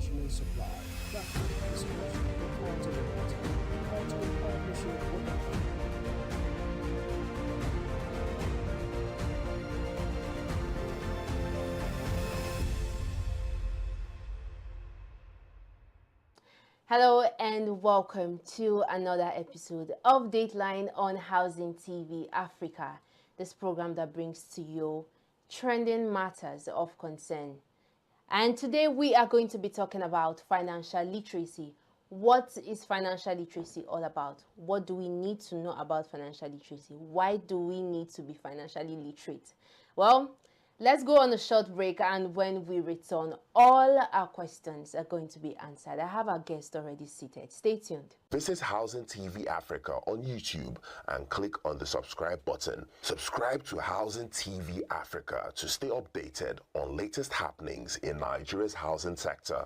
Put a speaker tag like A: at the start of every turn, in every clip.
A: information and supply. Practical discussion, accountability, ultimate partnership with the
B: Hello and welcome to another episode of Dateline on Housing TV Africa, this program that brings to you trending matters of concern. And today we are going to be talking about financial literacy. What is financial literacy all about? What do we need to know about financial literacy? Why do we need to be financially literate? Well, let's go on a short break, and when we return, all our questions are going to be answered. I have our guest already seated. Stay tuned.
C: Visit Housing TV Africa on YouTube and click on the subscribe button. Subscribe to Housing TV Africa to stay updated on latest happenings in Nigeria's housing sector.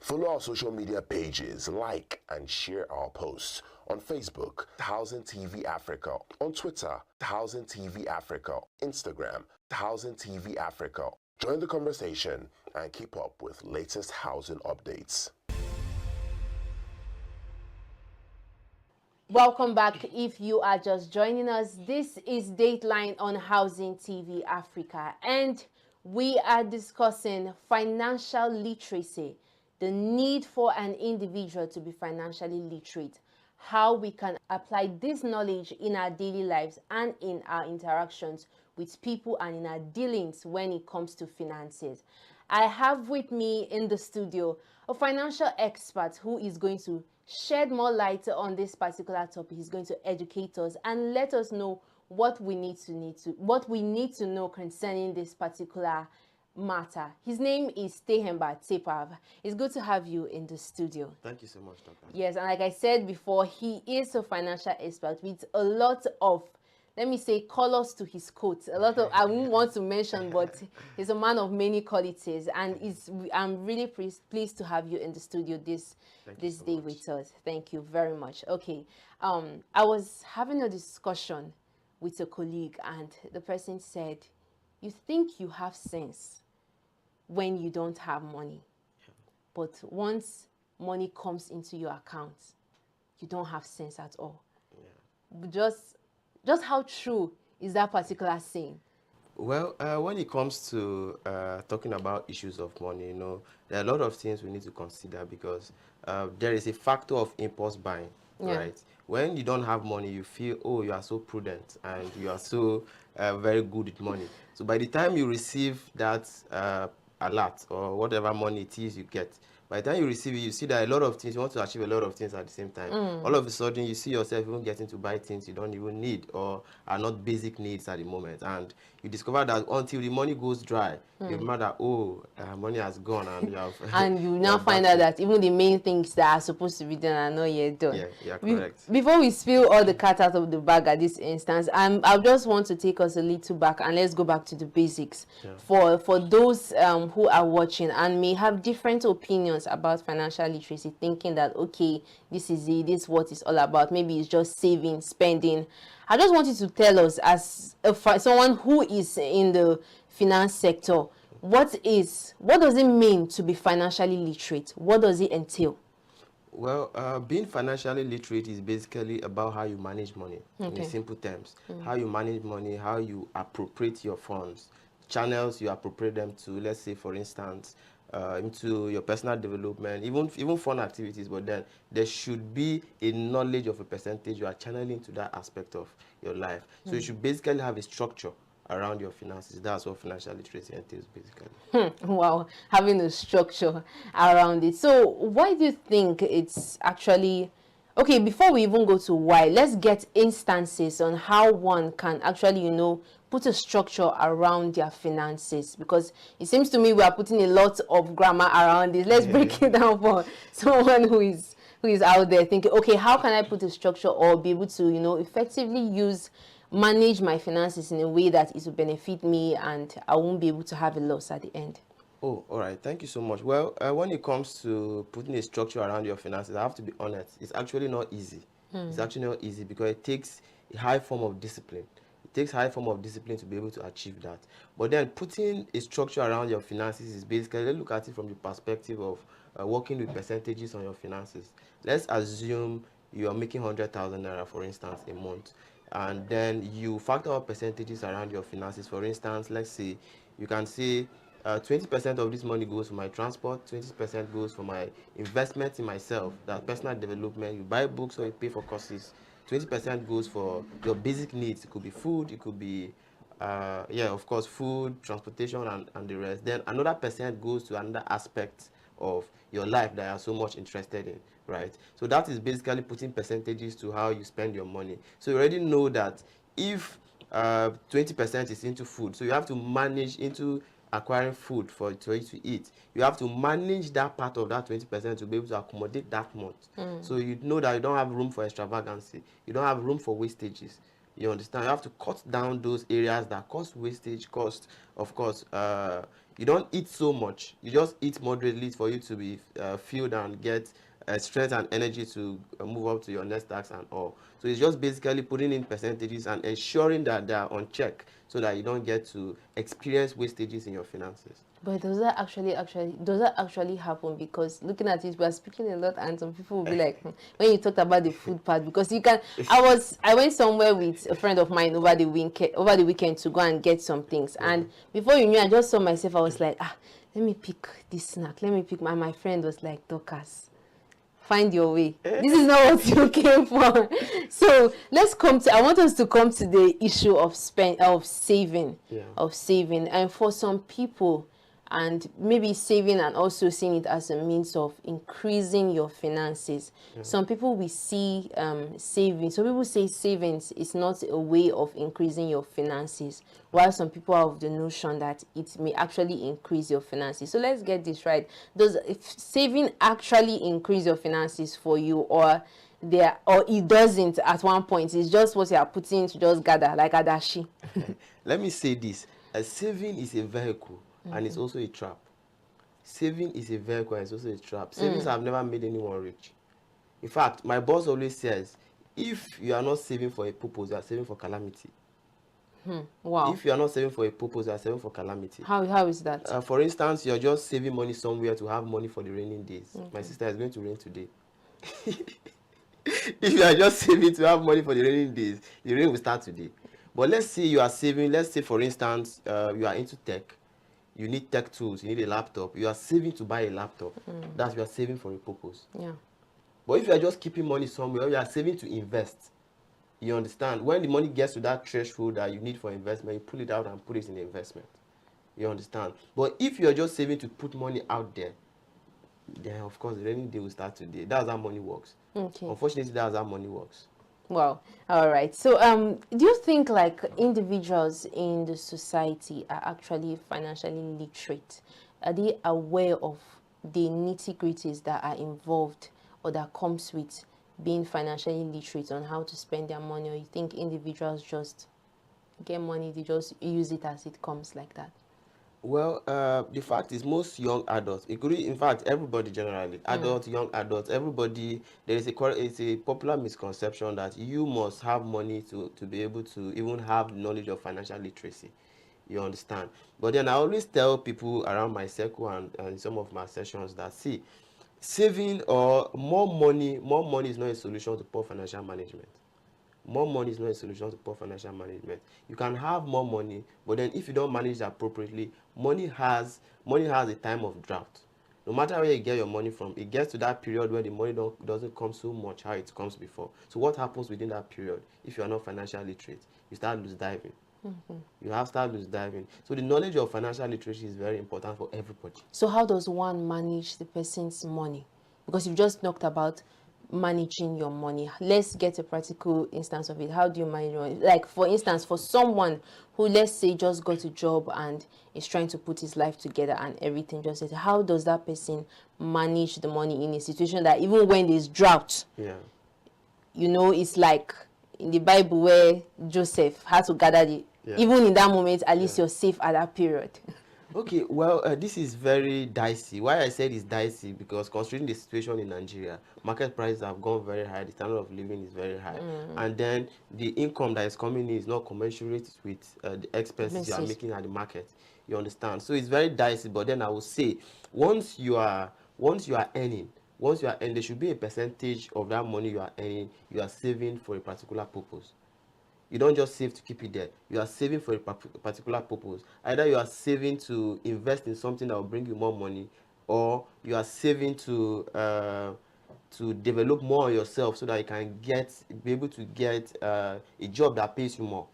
C: Follow our social media pages, like and share our posts. On Facebook, Housing TV Africa. On Twitter, Housing TV Africa. Instagram, Housing TV Africa. Join the conversation and keep up with latest housing updates.
B: Welcome back. If you are just joining us, this is Dateline on Housing TV Africa, and we are discussing financial literacy, the need for an individual to be financially literate, how we can apply this knowledge in our daily lives and in our interactions with people and in our dealings when it comes to finances. I have with me in the studio a financial expert who is going to shed more light on this particular topic. He's going to educate us and let us know what we need to know concerning this particular matter. His name is Tehemba Tepav. It's good to have you in the studio.
D: Thank you so much, Dr.
B: Yes, and like I said before, he is a financial expert with a lot of, let me say, colors to his coat. A lot of, I won't want to mention, but he's a man of many qualities, and I'm really pleased to have you in the studio this day with us. Thank you very much. Okay, I was having a discussion with a colleague, and the person said, "You think you have sense when you don't have money, but once money comes into your account, you don't have sense at all." Yeah. Just how true is that particular saying?
D: Well, when it comes to talking about issues of money, there are a lot of things we need to consider because there is a factor of impulse buying, right? When you don't have money, you feel, oh, you are so prudent and you are so very good with money. So by the time you receive that alert or whatever money it is you get, by the time you receive it, you see that a lot of things, you want to achieve a lot of things at the same time. All of a sudden, you see yourself even getting to buy things you don't even need or are not basic needs at the moment. And you discover that until the money goes dry, you remember that, oh, money has gone and you have...
B: and you now find out that even the main things that are supposed to be done are not yet done.
D: Yeah, correct.
B: Before we spill all the cat out of the bag at this instance, I just want to take us a little back and let's go back to the basics. Yeah. For those who are watching and may have different opinions about financial literacy, thinking that, okay, this is it, this is what it's all about, maybe it's just saving, spending. I just want you to tell us, as someone who is in the finance sector, what does it mean to be financially literate? What does it entail?
D: Well, being financially literate is basically about how you manage money, in simple terms. How you manage money, how you appropriate your funds, channels you appropriate them to, let's say, for instance, into your personal development, even fun activities, but then there should be a knowledge of a percentage you are channeling to that aspect of your life. So you should basically have a structure around your finances. That's what financial literacy entails, basically.
B: Wow, having a structure around it. So why do you think it's actually... Okay, before we even go to why, let's get instances on how one can actually, put a structure around their finances, because it seems to me we are putting a lot of grammar around this. Let's break it down for someone who is out there thinking, okay, how can I put a structure or be able to, effectively manage my finances in a way that it will benefit me and I won't be able to have a loss at the end?
D: Oh, all right. Thank you so much. Well, when it comes to putting a structure around your finances, I have to be honest, it's actually not easy. It's actually not easy because it takes a high form of discipline. It takes high form of discipline to be able to achieve that. But then putting a structure around your finances is basically, let's look at it from the perspective of working with percentages on your finances. Let's assume you are making 100,000 naira, for instance, a month, and then you factor out percentages around your finances. For instance, let's say you can say 20% of this money goes for my transport, 20% goes for my investment in myself, that personal development. You buy books or you pay for courses. 20% goes for your basic needs. It could be food, it could be yeah, of course, food, transportation, and the rest. Then another percent goes to another aspect of your life that you are so much interested in, right? So that is basically putting percentages to how you spend your money. So you already know that if 20% is into food, so you have to manage into acquiring food for you to eat. You have to manage that part of that 20% to be able to accommodate that month. So you know that you don't have room for extravagancy. You don't have room for wastages. You understand? You have to cut down those areas that cause wastage, cost, of course. You don't eat so much. You just eat moderately for you to be filled and get strength and energy to move up to your next task and all. So it's just basically putting in percentages and ensuring that they are on check so that you don't get to experience wastages in your finances.
B: But does that actually happen? Because looking at it, we are speaking a lot, and some people will be like, when you talked about the food part, because you can. I went somewhere with a friend of mine over the weekend to go and get some things, and before you knew, I just saw myself. I was like, let me pick this snack. Let me pick my friend was like, Dorcas, find your way. This is not what you came for. So I want us to come to the issue of saving, and for some people, and maybe saving and also seeing it as a means of increasing your finances. Some people will see saving. Some people say savings is not a way of increasing your finances, while some people have the notion that it may actually increase your finances. So let's get this right. Does saving actually increase your finances for you, or it doesn't at one point? It's just what you are putting to just gather, like Adashi.
D: Let me say this. Saving is a vehicle. And it's also a trap. Saving is a vehicle and it's also a trap. Savings have never made anyone rich. In fact, my boss always says, if you are not saving for a purpose, you are saving for calamity.
B: Wow.
D: If you are not saving for a purpose, you are saving for calamity.
B: How is that?
D: For instance, you're just saving money somewhere to have money for the raining days. My sister is going to rain today. If you are just saving to have money for the raining days, the rain will start today. But let's say you are saving, let's say for instance, you are into tech. You need tech tools, you need a laptop. You are saving to buy a laptop. That's you are saving for a purpose.
B: Yeah.
D: But if you are just keeping money somewhere, you are saving to invest. You understand? When the money gets to that threshold that you need for investment, you pull it out and put it in the investment. You understand? But if you are just saving to put money out there, then of course the rainy day will start today. That's how money works.
B: Okay.
D: Unfortunately, that's how money works.
B: Wow. All right. So, do you think like individuals in the society are actually financially literate? Are they aware of the nitty-gritties that are involved or that comes with being financially literate on how to spend their money? Or you think individuals just get money, they just use it as it comes like that?
D: Well, the fact is most young adults, including, in fact, everybody generally, adults, young adults, everybody, it's a popular misconception that you must have money to be able to even have knowledge of financial literacy. You understand? But then I always tell people around my circle and in some of my sessions that, see, saving or more money is not a solution to poor financial management. More money is not a solution to poor financial management. You can have more money, but then if you don't manage it appropriately, money has a time of drought. No matter where you get your money from, it gets to that period where the money doesn't come so much how it comes before. So what happens within that period? If you are not financially literate, you start loose diving. You start loose diving. So the knowledge of financial literacy is very important for everybody.
B: So how does one manage the person's money? Because you've just talked about managing your money. Let's get a practical instance of it. How do you manage your money? Like, for instance, for someone who, let's say, just got a job and is trying to put his life together and everything just said, how does that person manage the money in a situation that even when there's drought, it's like in the Bible where Joseph had to gather even in that moment, at least you're safe at that period.
D: Okay, well, this is very dicey. Why I said it's dicey, because considering the situation in Nigeria, market prices have gone very high, the standard of living is very high, and then the income that is coming in is not commensurate with the expenses you are
B: Expenses.
D: making at the market. You understand? So it's very dicey. But then I will say, once you are earning, there should be a percentage of that money you are earning, you are saving for a particular purpose. You don't just save to keep it there. You are saving for a particular purpose. Either you are saving to invest in something that will bring you more money, or you are saving to develop more on yourself so that you can be able to get a job that pays you more.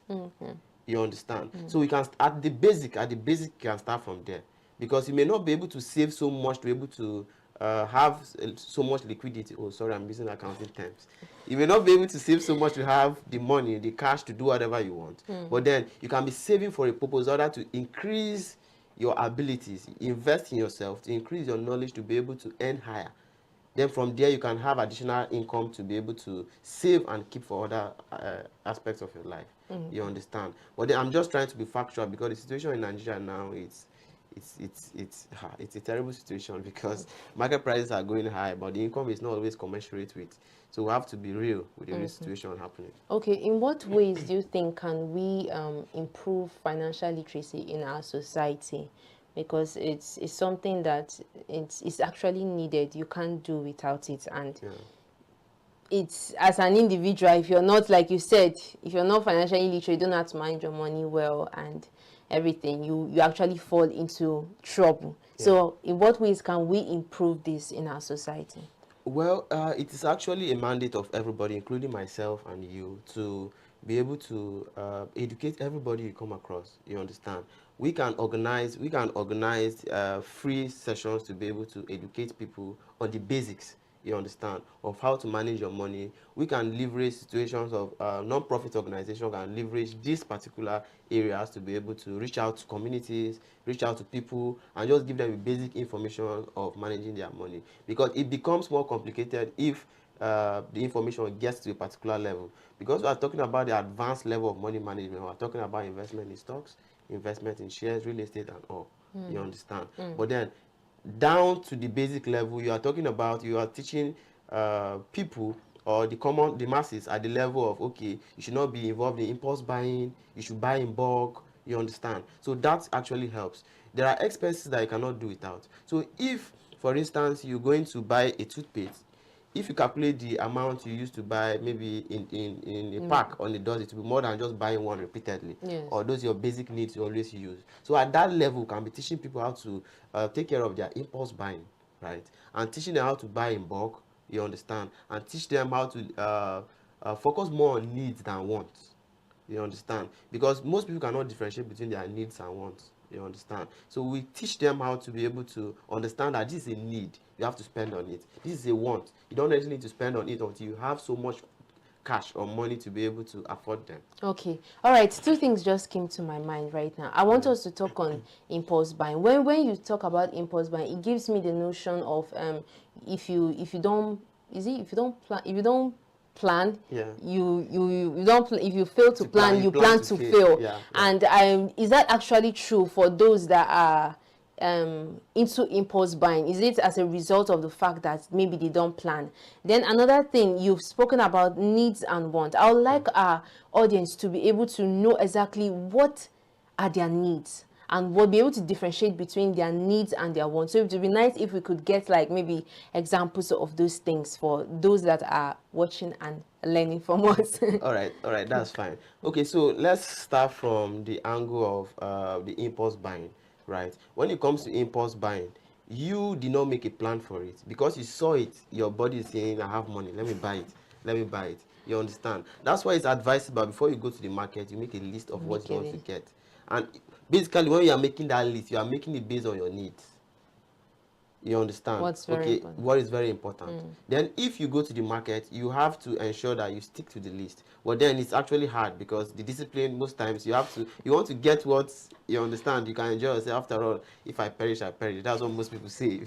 D: You understand? So we can at the basic you can start from there, because you may not be able to save so much to be able to have so much liquidity. Oh, sorry, I'm using accounting terms. You may not be able to save so much to have the money, the cash to do whatever you want. But then you can be saving for a purpose in order to increase your abilities, invest in yourself, to increase your knowledge, to be able to earn higher. Then from there you can have additional income to be able to save and keep for other aspects of your life. You understand? But then I'm just trying to be factual, because the situation in Nigeria now, it's a terrible situation, because market prices are going high, but the income is not always commensurate with. So we have to be real with the real situation happening.
B: Okay, in what ways do you think can we improve financial literacy in our society? Because it's something that it's actually needed. You can't do without it. And
D: Yeah.
B: it's, as an individual, if you're not, like you said, if you're not financially literate, you don't have to manage your money well and everything, you actually fall into trouble. So in what ways can we improve this in our society?
D: Well, it is actually a mandate of everybody, including myself and you, to be able to educate everybody you come across. You understand? We can organize free sessions to be able to educate people on the basics. You understand, of how to manage your money. We can leverage situations of non-profit organizations can leverage these particular areas to be able to reach out to communities, reach out to people, and just give them the basic information of managing their money. Because it becomes more complicated if the information gets to a particular level. Because we are talking about the advanced level of money management, we are talking about investment in stocks, investment in shares, real estate, and all. You understand? But then down to the basic level, you are teaching people, or the masses, at the level of, okay, you should not be involved in impulse buying, you should buy in bulk. You understand? So that actually helps. There are expenses that you cannot do without. So if, for instance, you're going to buy a toothpaste, if you calculate the amount you used to buy, maybe in a pack on the dozen, it will be more than just buying one repeatedly.
B: Yes.
D: Or those your basic needs you always use. So at that level, we can be teaching people how to take care of their impulse buying, right? And teaching them how to buy in bulk, you understand? And teach them how to focus more on needs than wants. You understand? Because most people cannot differentiate between their needs and wants. You understand? So we teach them how to be able to understand that this is a need. You have to spend on it. This is a want. You don't necessarily need to spend on it until you have so much cash or money to be able to afford them.
B: Okay. All right. Two things just came to my mind right now. I want us to talk on impulse buying. When you talk about impulse buying, it gives me the notion of if you don't plan,
D: Yeah.
B: you don't if you fail to plan, you plan to
D: fail.
B: fail.
D: Yeah.
B: And is that actually true for those that are into impulse buying? Is it as a result of the fact that maybe they don't plan? Then another thing, you've spoken about needs and wants. I would like our audience to be able to know exactly what are their needs, and we'll be able to differentiate between their needs and their wants. So it would be nice if we could get like maybe examples of those things for those that are watching and learning from us.
D: All right, that's fine. Okay, so let's start from the angle of the impulse buying, right? When it comes to impulse buying, you did not make a plan for it, because you saw it. Your body is saying, I have money, let me buy it. You understand? That's why it's advisable, before you go to the market, you make a list of what you want to get. And basically, when you are making that list, you are making it based on your needs. You understand?
B: What's very important.
D: What is very important. Then if you go to the market, you have to ensure that you stick to the list. But then it's actually hard, because the discipline, most times you want to get what you understand. You can enjoy yourself. After all, if I perish, I perish. That's what most people say.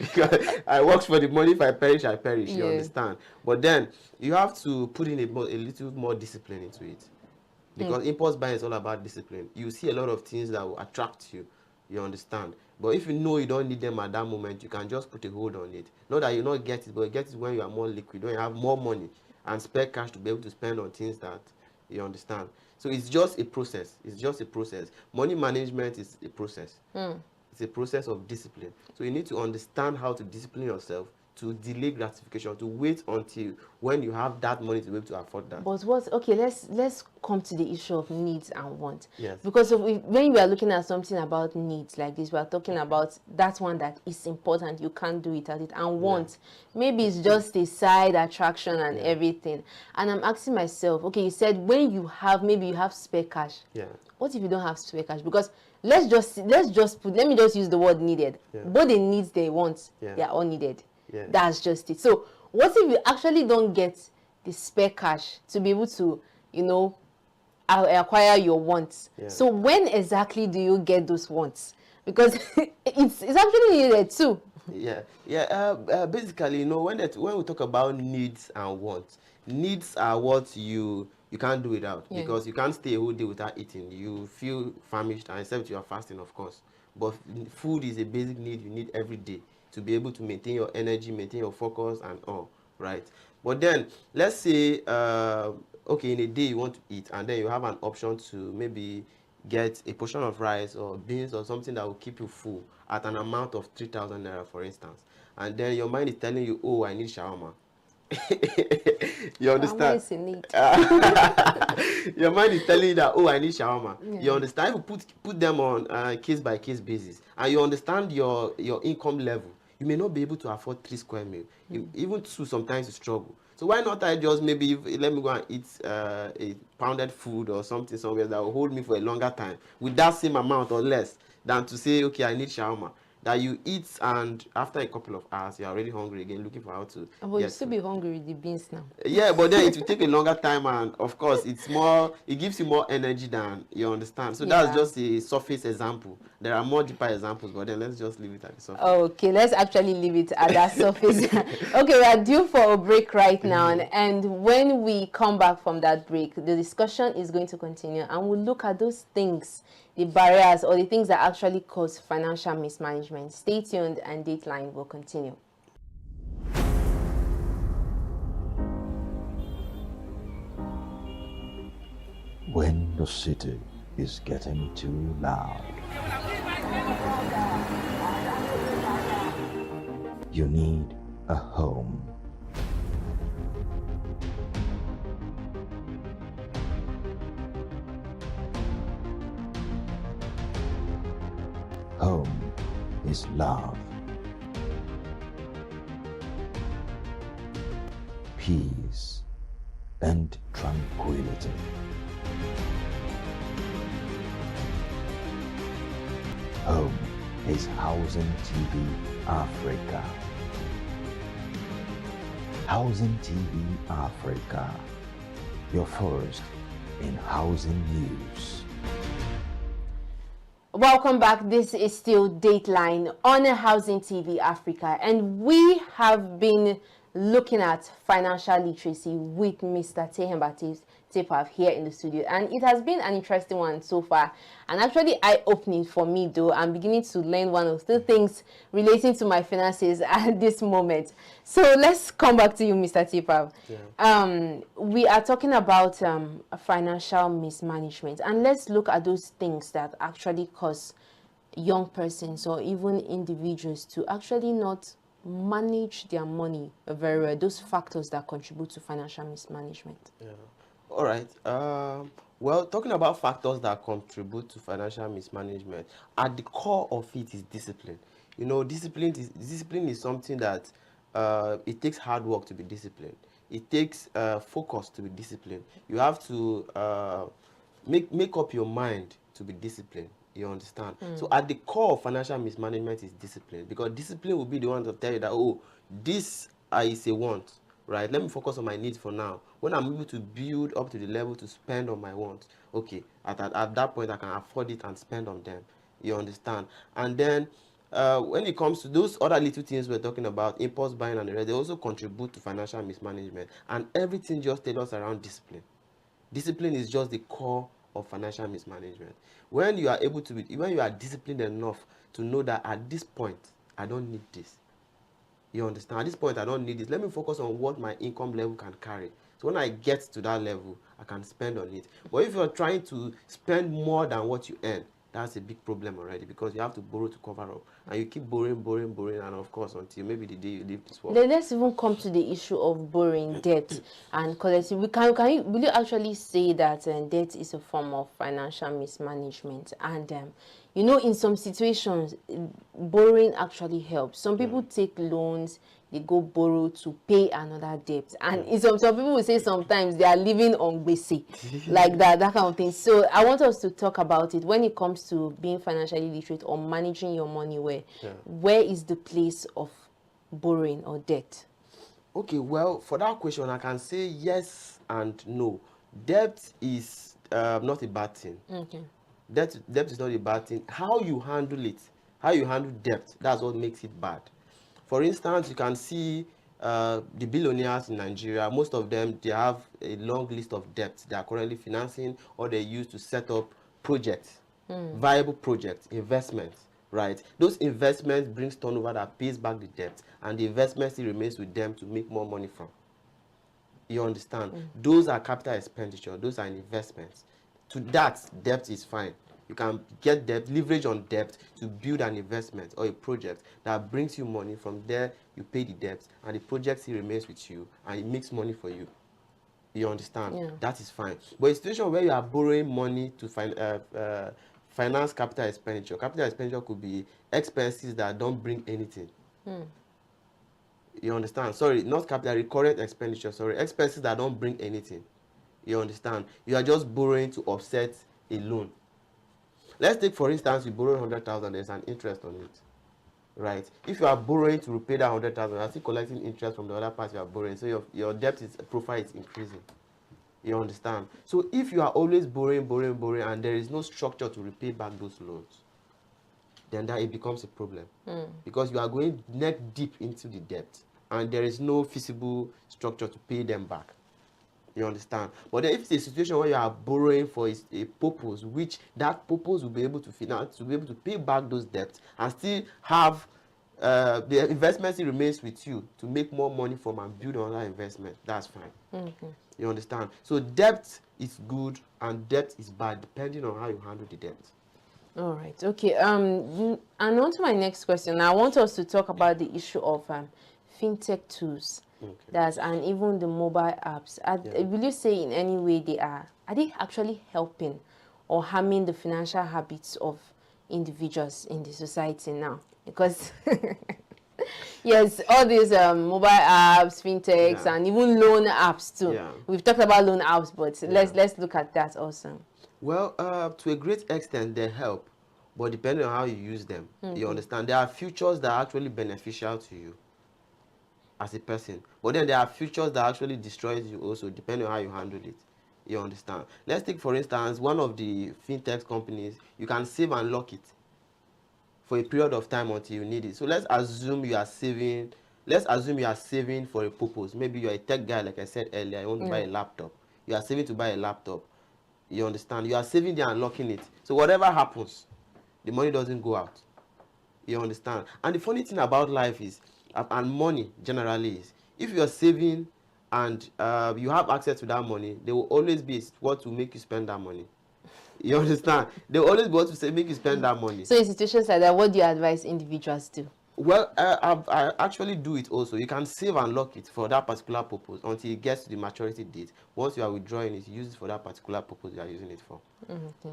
D: Because I work for the money. If I perish, I perish. You understand? But then you have to put in a little more discipline into it. Because impulse buying is all about discipline. You see a lot of things that will attract you, You understand? But if you know you don't need them at that moment, you can just put a hold on it. Not that you not get it, but you get it when you are more liquid, when you have more money and spare cash to be able to spend on things that you understand. So it's just a process. It's just a process. Money management is a process. It's a process of discipline. So you need to understand how to discipline yourself, to delay gratification, to wait until when you have that money to be able to afford that.
B: But what's okay? Let's come to the issue of needs and want.
D: Yes.
B: Because when we are looking at something about needs like this, we are talking about that one that is important. You can't do without it. And want, maybe it's just a side attraction and everything. And I'm asking myself, okay, you said when you have maybe you have spare cash.
D: Yeah.
B: What if you don't have spare cash? Because let me just use the word needed. Both the needs they want, they are all needed.
D: Yeah.
B: That's just it. So what if you actually don't get the spare cash to be able to, acquire your wants?
D: Yeah.
B: So when exactly do you get those wants? Because it's actually needed too.
D: Basically, when we talk about needs and wants, needs are what you can't do without, because you can't stay a whole day without eating. You feel famished, and except you are fasting, of course. But food is a basic need you need every day to be able to maintain your energy, maintain your focus, and all, right? But then, let's say, okay, in a day you want to eat, and then you have an option to maybe get a portion of rice or beans or something that will keep you full at an amount of 3,000 naira, for instance. And then your mind is telling you, oh, I need shawarma. You understand?
B: Shawarma is a need.
D: Your mind is telling you that, oh, I need shawarma. You understand? If you put them on case by case basis, and you understand your income level, you may not be able to afford 3 square meal. Even 2, sometimes you struggle. So why not I just maybe let me go and eat a pounded food or something somewhere that will hold me for a longer time with that same amount or less, than to say, okay, I need shawarma. That you eat, and after a couple of hours you're already hungry again, looking for how to
B: But you still be hungry with the beans now.
D: Yeah, but then it will take a longer time, and of course it gives you more energy than you understand. So that's just a surface example. There are more deeper examples, but then let's just leave it at the surface.
B: Okay, let's actually leave it at that surface. Okay, we are due for a break right now, and when we come back from that break, the discussion is going to continue, and we'll look at those things, the barriers or the things that actually cause financial mismanagement. Stay tuned, and Dateline will continue.
E: When the city is getting too loud, you need a home. Home is love, peace, and tranquility. Home is Housing TV Africa. Housing TV Africa, your first in housing news.
B: Welcome back. This is still Dateline on Housing TV Africa, and we have been looking at financial literacy with Mr. Tehemba Tepaf here in the studio, and it has been an interesting one so far, and actually eye-opening for me though. I'm beginning to learn one or two things relating to my finances at this moment. So let's come back to you, Mr. Tepaf. We are talking about financial mismanagement, and let's look at those things that actually cause young persons or even individuals to actually not manage their money very well, those factors that contribute to financial mismanagement.
D: All right. Well, talking about factors that contribute to financial mismanagement, at the core of it is discipline. Discipline is something that it takes hard work to be disciplined. It takes focus to be disciplined. You have to make up your mind to be disciplined. You understand? So at the core of financial mismanagement is discipline, because discipline will be the one to tell you that, oh, this is a want, right? Let me focus on my needs for now. When I'm able to build up to the level to spend on my wants, okay, at that point I can afford it and spend on them. You understand? And then when it comes to those other little things we're talking about, impulse buying and the rest, they also contribute to financial mismanagement. And everything just tells us around discipline. Discipline is just the core of financial mismanagement. When you are able to when you are disciplined enough to know that at this point, I don't need this. You understand? At this point, I don't need this. Let me focus on what my income level can carry. So when I get to that level, I can spend on it. But if you're trying to spend more than what you earn, that's a big problem already, because you have to borrow to cover up. And you keep borrowing, and of course, until maybe the day you leave this world.
B: Let's even come to the issue of borrowing debt and collecting. Will you actually say that debt is a form of financial mismanagement? And you know, in some situations, borrowing actually helps. Some people take loans, they go borrow to pay another debt, and some people will say sometimes they are living on gbese, like that kind of thing. So I want us to talk about it when it comes to being financially literate or managing your money. Where is the place of borrowing or debt?
D: Okay, well, for that question, I can say yes and no. Debt is not a bad thing.
B: Okay.
D: Debt is not a bad thing. How you handle it, how you handle debt, that's what makes it bad. For instance, you can see the billionaires in Nigeria. Most of them, they have a long list of debts they are currently financing, or they use to set up projects, viable projects, investments, right? Those investments brings turnover that pays back the debt, and the investment still remains with them to make more money from. You understand? Those are capital expenditure. Those are investments. To that, debt is fine. You can get debt, leverage on debt to build an investment or a project that brings you money. From there, you pay the debt, and the project still remains with you, and it makes money for you. You understand?
B: Yeah.
D: That is fine. But a situation where you are borrowing money to finance capital expenditure could be expenses that don't bring anything. You understand? Sorry, not capital, recurrent expenditure. Sorry, expenses that don't bring anything. You understand? You are just borrowing to offset a loan. Let's take, for instance, you borrow 100,000, there's an interest on it, right? If you are borrowing to repay that 100,000, you are still collecting interest from the other part you are borrowing, so your debt profile is increasing. You understand? So if you are always borrowing, and there is no structure to repay back those loans, then that it becomes a problem, because you are going neck deep into the debt, and there is no feasible structure to pay them back. You understand? But then if it's a situation where you are borrowing for a purpose, which that purpose will be able to finance, to be able to pay back those debts, and still have the investment still remains with you to make more money from and build another investment, that's fine. You understand? So debt is good and debt is bad, depending on how you handle the debt.
B: All right. Okay. And on to my next question. I want us to talk about the issue of fintech tools. Okay. And even the mobile apps. Will you say in any way are they actually helping or harming the financial habits of individuals in the society now? Because yes, all these mobile apps, fintechs, and even loan apps too. Yeah. We've talked about loan apps, but let's look at that also.
D: Well, to a great extent, they help, but depending on how you use them, you understand. There are features that are actually beneficial to you as a person, but then there are features that actually destroys you also, depending on how you handle it. You understand? Let's take, for instance, one of the fintech companies. You can save and lock it for a period of time until you need it. So let's assume you are saving. Let's assume you are saving for a purpose. Maybe you are a tech guy, like I said earlier. You want to buy a laptop. You are saving to buy a laptop. You understand? You are saving there and locking it. So whatever happens, the money doesn't go out. You understand? And the funny thing about life is, and money generally is, if you are saving and you have access to that money, there will always be what will make you spend that money. You understand? There will always be what to make you spend that money.
B: So in situations like that, what do you advise individuals to?
D: Well, I actually do it also. You can save and lock it for that particular purpose until it gets to the maturity date. Once you are withdrawing it, use it for that particular purpose you are using it for.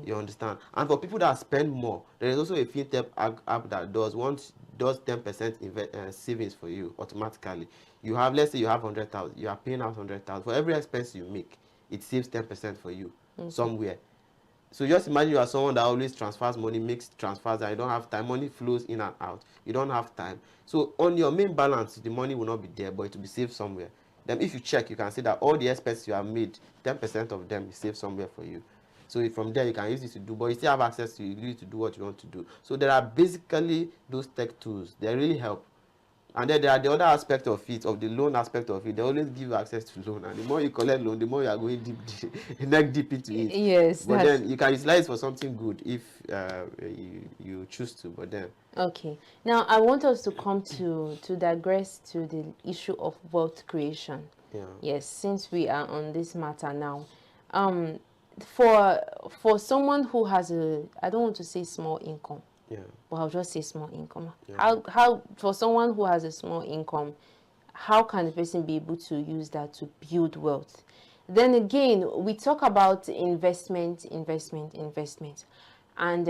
D: You understand? And for people that spend more, there is also a fintech app that does 10% savings for you automatically. You have, let's say you have 100,000, you are paying out 100,000. For every expense you make, it saves 10% for you somewhere. So just imagine you are someone that always transfers money, makes transfers, and you don't have time. Money flows in and out. You don't have time. So on your main balance, the money will not be there, but it will be saved somewhere. Then if you check, you can see that all the expenses you have made, 10% of them is saved somewhere for you. So from there, you can use it to do, but you still have access to it to do what you want to do. So there are basically those tech tools. They really help. And then there are the other aspect of it, of the loan aspect of it. They always give you access to loan, and the more you collect loan, the more you are going neck deep into it.
B: Yes,
D: but then you can utilize it for something good if you choose to. But then
B: okay. Now I want us to come to digress to the issue of wealth creation.
D: yeah,
B: Yes, since we are on this matter now, for someone who has a, I don't want to say small income,
D: yeah,
B: but I'll just say small income.
D: Yeah.
B: How for someone who has a small income, how can the person be able to use that to build wealth? Then again, we talk about investment, and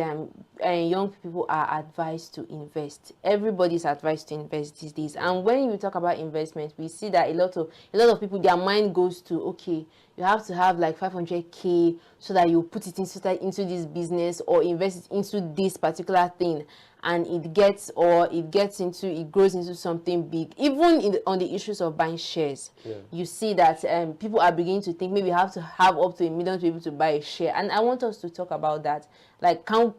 B: young people are advised to invest. Everybody's advised to invest these days. And when you talk about investment, we see that a lot of people, their mind goes to, okay, you have to have like 500K so that you put it into this business or invest it into this particular thing, and it grows into something big. Even on the issues of buying shares, you see that people are beginning to think maybe you have to have up to $1 million to be able to buy a share. And I want us to talk about that. Like, are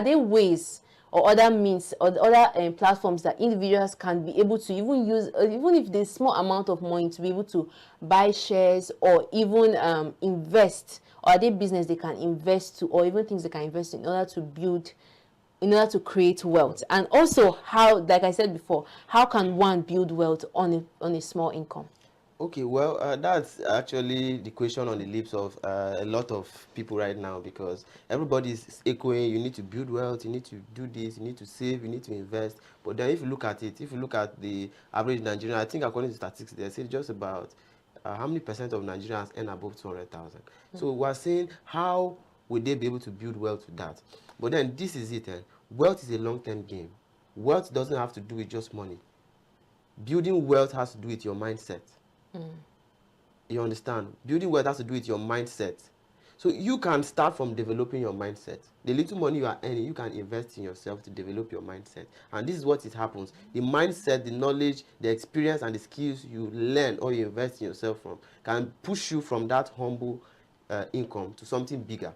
B: there ways or other means or other platforms that individuals can be able to even use, even if there's small amount of money, to be able to buy shares or even invest? Or are there business they can invest to, or even things they can invest in order to create wealth? And also, how, like I said before, how can one build wealth on a small income?
D: Okay, well, that's actually the question on the lips of a lot of people right now, because everybody is echoing, you need to build wealth, you need to do this, you need to save, you need to invest. But then if you look at the average Nigerian, I think according to statistics, they say just about how many percent of Nigerians earn above 200,000. So we're saying, how would they be able to build wealth with that? But then this is it. Wealth is a long-term game. Wealth doesn't have to do with just money. Building wealth has to do with your mindset. You understand? Building wealth has to do with your mindset. So you can start from developing your mindset. The little money you are earning, you can invest in yourself to develop your mindset. And this is what it happens. The mindset, the knowledge, the experience, and the skills you learn or you invest in yourself from can push you from that humble income to something bigger.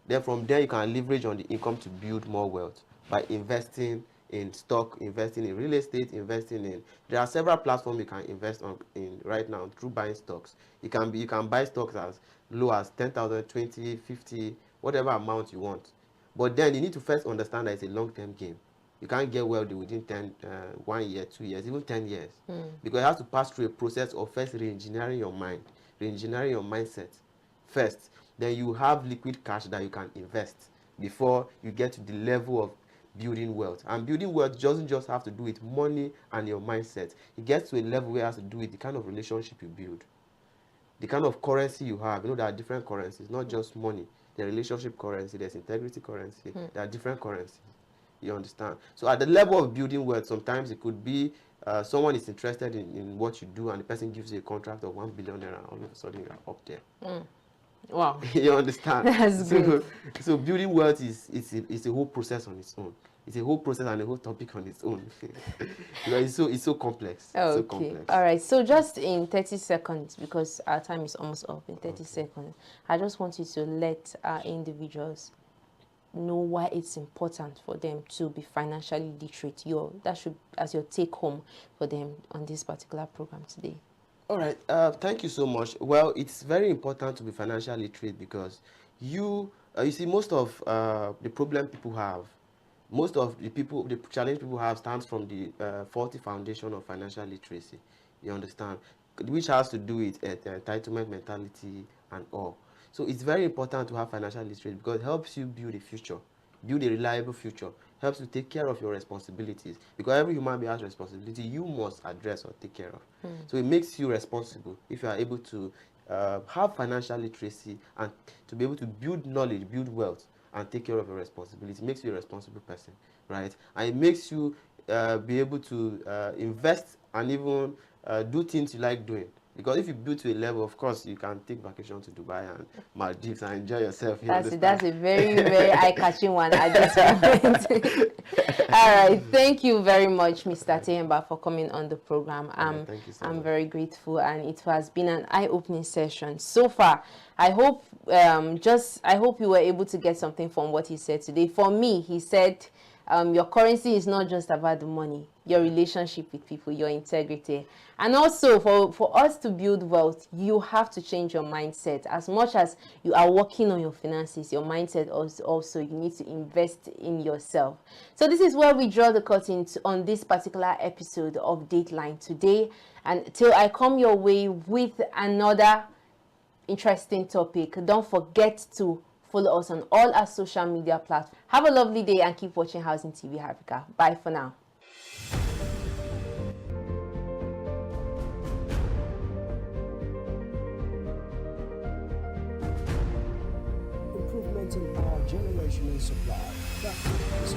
D: Then from there, you can leverage on the income to build more wealth by investing in stock, investing in real estate, there are several platforms you can invest in right now through buying stocks. You can buy stocks as low as 10,000, 20, 50, whatever amount you want. But then you need to first understand that it's a long-term game. You can't get wealthy within 1 year, 2 years, even 10 years. Because you have to pass through a process of first re-engineering your mind, re-engineering your mindset first. Then you have liquid cash that you can invest before you get to the level of building wealth. And building wealth doesn't just have to do with money and your mindset. It gets to a level where it has to do with the kind of relationship you build, the kind of currency you have. You know, there are different currencies, not just money. There's relationship currency, there's integrity currency, there are different currencies. You understand? So at the level of building wealth, sometimes it could be someone is interested in what you do, and the person gives you a contract of 1 billion naira, and all of a sudden you are up there.
B: Wow.
D: You understand?
B: That's good.
D: So building wealth is a whole process on its own. It's a whole process and a whole topic on its own. Because it's so complex.
B: Okay.
D: So complex.
B: All right. So just in 30 seconds, because our time is almost up, in 30 seconds, I just want you to let our individuals know why it's important for them to be financially literate. That should as your take home for them on this particular program today.
D: All right. Thank you so much. Well, it's very important to be financially literate, because you see, most of the problem people have, most of the challenge people have stands from the faulty foundation of financial literacy. You understand? Which has to do with entitlement mentality and all. So it's very important to have financial literacy, because it helps you build a future, build a reliable future, helps you take care of your responsibilities, because every human being has responsibility you must address or take care of. So it makes you responsible if you are able to have financial literacy and to be able to build knowledge, build wealth, and take care of your responsibility. It makes you a responsible person, right? And it makes you be able to invest and even do things you like doing. Because if you build to a level, of course, you can take vacation to Dubai and Maldives and enjoy yourself.
B: That's a very, very eye-catching one at this moment. All right. Thank you very much, Mr. Teyemba, for coming on the program.
D: Thank you so
B: I'm
D: much.
B: very grateful, and it has been an eye-opening session so far. I hope you were able to get something from what he said today. For me, he said Your currency is not just about the money, your relationship with people, your integrity. And also for us to build wealth, you have to change your mindset. As much as you are working on your finances, your mindset also you need to invest in yourself. So this is where we draw the curtain on this particular episode of Dateline today. And till I come your way with another interesting topic, don't forget to follow us on all our social media platforms. Have a lovely day and keep watching Housing TV Africa. Bye for now.
A: Improvement in power generation and supply. That is